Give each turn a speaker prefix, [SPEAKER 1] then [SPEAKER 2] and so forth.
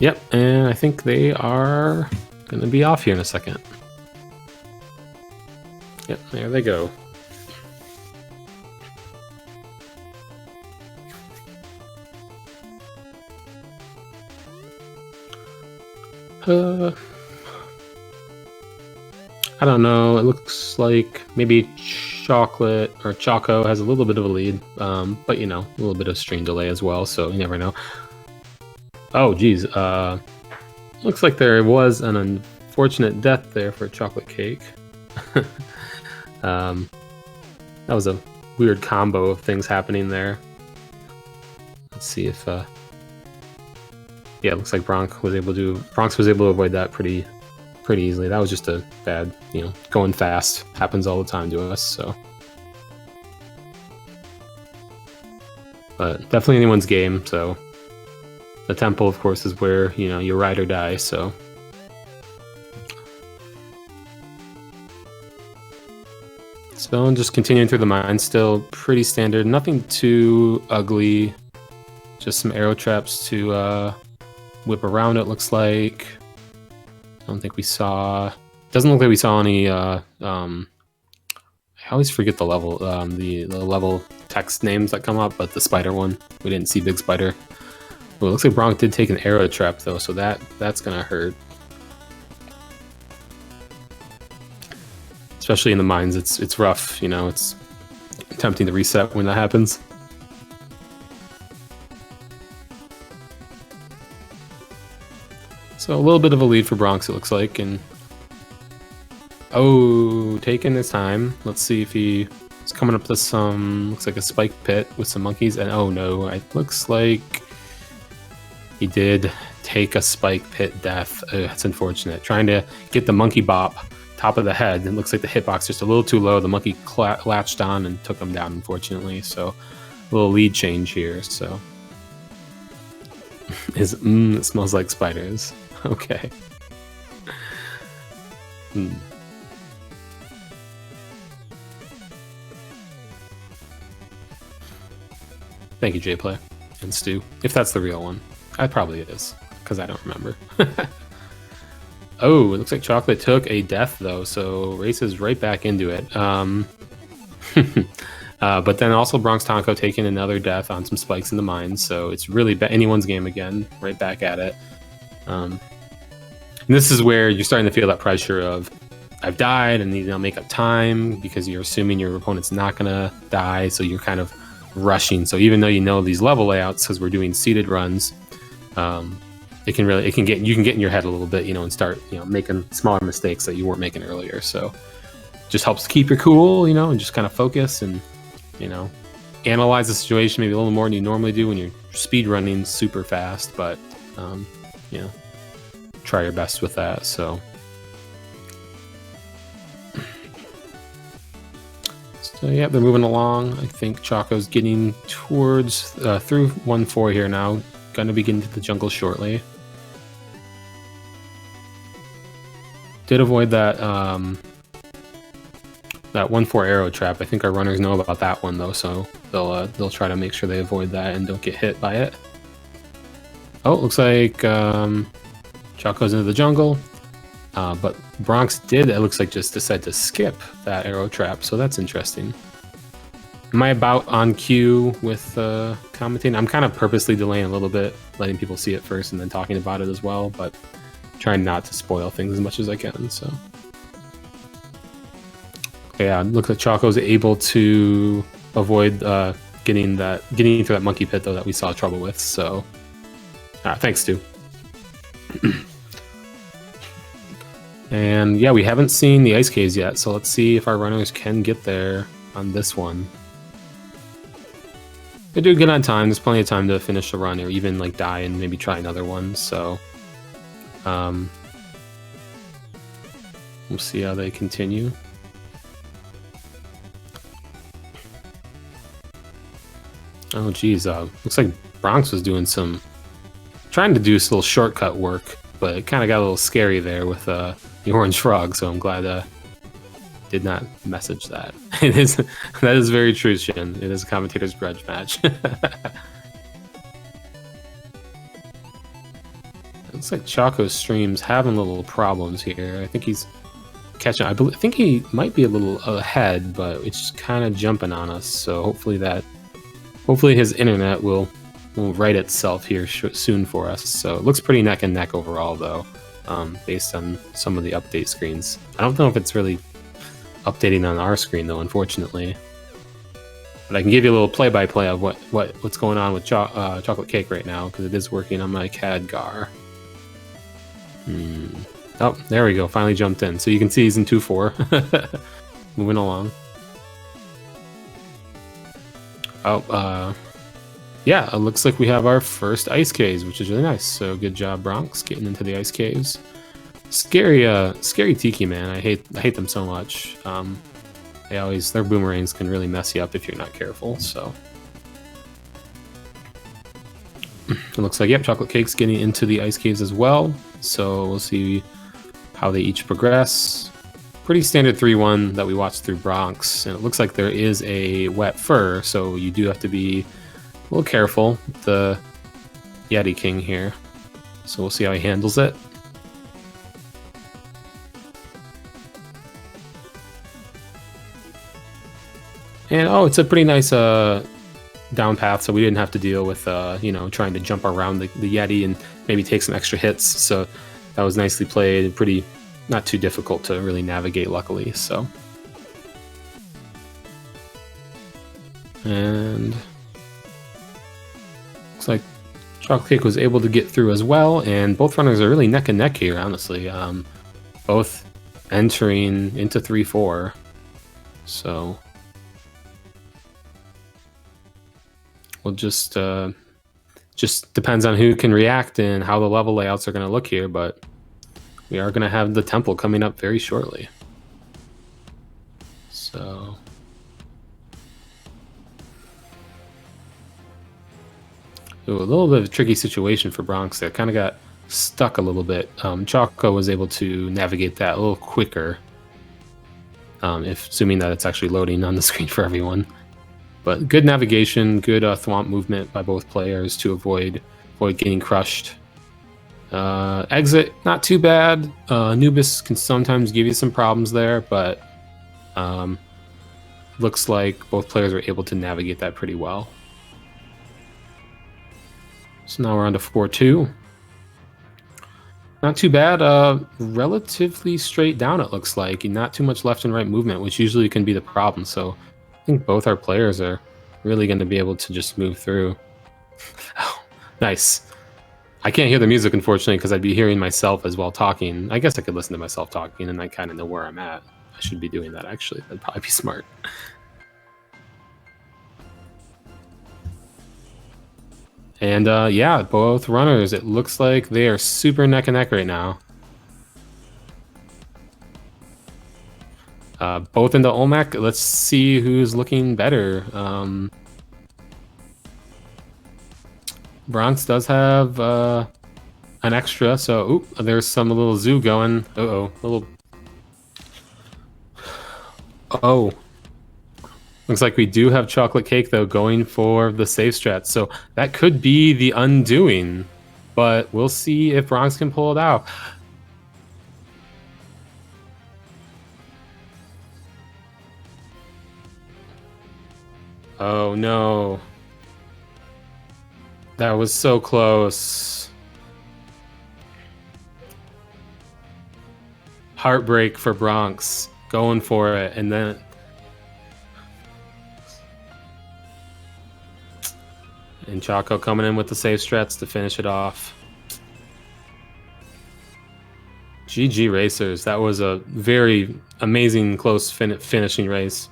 [SPEAKER 1] Yep, and I think they are gonna be off here in a second. Yep, there they go. I don't know. It looks like maybe Chocolate or Choco has a little bit of a lead, but you know, a little bit of stream delay as well, so you never know. Oh, geez. Looks like there was an unfortunate death there for Chocolate Cake. That was a weird combo of things happening there. Let's see if yeah, it looks like Bronx was able to avoid that pretty easily. That was just a bad, you know, going fast happens all the time to us, so. But definitely anyone's game, so. The temple, of course, is where, you know, you ride or die, so. So just continuing through the mine, still pretty standard, nothing too ugly. Just some arrow traps to whip around, it looks like. I don't think we saw... Doesn't look like we saw any... I always forget the level, the level text names that come up, but the spider one, we didn't see Big Spider. Well, it looks like Bronx did take an arrow trap though, so that's gonna hurt. Especially in the mines, it's rough, you know, it's tempting to reset when that happens. So a little bit of a lead for Bronx, it looks like, and oh, taking his time. Let's see if he's coming up to some, looks like a spike pit with some monkeys, and oh no, it looks like he did take a spike pit death. That's unfortunate. Trying to get the monkey bop top of the head. It looks like the hitbox just a little too low. The monkey latched on and took him down, unfortunately. So a little lead change here. So it smells like spiders. Okay. Thank you, JPlay and Stu. If that's the real one. It probably is, because I don't remember. Oh, it looks like Chocolate took a death, though, so races right back into it. But then also BronxTaco taking another death on some spikes in the mines, so it's really anyone's game again, right back at it. And this is where you're starting to feel that pressure of, I've died, and you know, make up time, because you're assuming your opponent's not going to die, so you're kind of rushing. So even though you know these level layouts, because we're doing seeded runs, you can get in your head a little bit, you know, and start, you know, making smaller mistakes that you weren't making earlier. So just helps to keep your cool, you know, and just kind of focus and, you know, analyze the situation maybe a little more than you normally do when you're speed running super fast, but you know, try your best with that. So yeah, they're moving along. I think Choco's getting towards through 1-4 here now. Gonna be getting to the jungle shortly. Did avoid that that 1-4 arrow trap. I think our runners know about that one though, so they'll try to make sure they avoid that and don't get hit by it. Oh, it looks like Choco's into the jungle, but Bronx did, it looks like, just decide to skip that arrow trap, so that's interesting. Am I about on cue with commenting? I'm kind of purposely delaying a little bit, letting people see it first and then talking about it as well, but trying not to spoil things as much as I can, so. Yeah, looks like Choco's able to avoid getting into that monkey pit though that we saw trouble with, so. Thanks, Stu. And yeah, we haven't seen the ice caves yet, so let's see if our runners can get there on this one. They do good on time. There's plenty of time to finish the run or even like die and maybe try another one. So we'll see how they continue. Oh geez, looks like Bronx was doing trying to do some little shortcut work, but it kind of got a little scary there with the orange frog. So I'm glad did not message that. That is very true, Shin. It is a commentator's grudge match. Looks like Choco's stream's having little problems here. I think he's catching. I think he might be a little ahead, but it's kind of jumping on us. So hopefully his internet will right itself here soon for us. So it looks pretty neck and neck overall, though, based on some of the update screens. I don't know if it's really updating on our screen, though, unfortunately. But I can give you a little play-by-play of what's going on with Chocolate Cake right now, because it is working on my CAD-GAR. Oh, there we go. Finally jumped in. So you can see he's in 2-4. Moving along. Oh, yeah, it looks like we have our first ice caves, which is really nice. So good job, Bronx, getting into the ice caves. Scary Tiki, man. I hate them so much. Their boomerangs can really mess you up if you're not careful, so. It looks like, yep, Chocolate Cake's getting into the ice caves as well. So we'll see how they each progress. Pretty standard 3-1 that we watched through Bronx. And it looks like there is a wet fur, so you do have to be a little careful with the Yeti King here. So we'll see how he handles it. And oh, it's a pretty nice down path, so we didn't have to deal with trying to jump around the Yeti and maybe take some extra hits. So that was nicely played and pretty not too difficult to really navigate, luckily. So, and looks like Chocolate Cake was able to get through as well, and both runners are really neck and neck here, honestly. Both entering into 3-4. So we'll just depends on who can react and how the level layouts are going to look here, but we are going to have the temple coming up very shortly. So a little bit of a tricky situation for Bronx there. Kind of got stuck a little bit. Choco was able to navigate that a little quicker, assuming that it's actually loading on the screen for everyone. But good navigation, good thwomp movement by both players to avoid getting crushed. Exit, not too bad. Anubis can sometimes give you some problems there, but looks like both players were able to navigate that pretty well. So now we're on to 4-2. Not too bad. Relatively straight down, it looks like. Not too much left and right movement, which usually can be the problem. So I think both our players are really going to be able to just move through. Oh, nice. I can't hear the music, unfortunately, because I'd be hearing myself as well talking. I guess I could listen to myself talking, and I kind of know where I'm at. I should be doing that, actually. That'd probably be smart. And yeah, both runners, it looks like they are super neck and neck right now. Both into Olmec. Let's see who's looking better. Bronx does have an extra, so there's some little zoo going. Looks like we do have Chocolate Cake, though, going for the safe strat. So that could be the undoing, but we'll see if Bronx can pull it out. Oh, no. That was so close. Heartbreak for Bronx. Going for it, and then... And Choco coming in with the safe strats to finish it off. GG Racers. That was a very amazing close finishing race.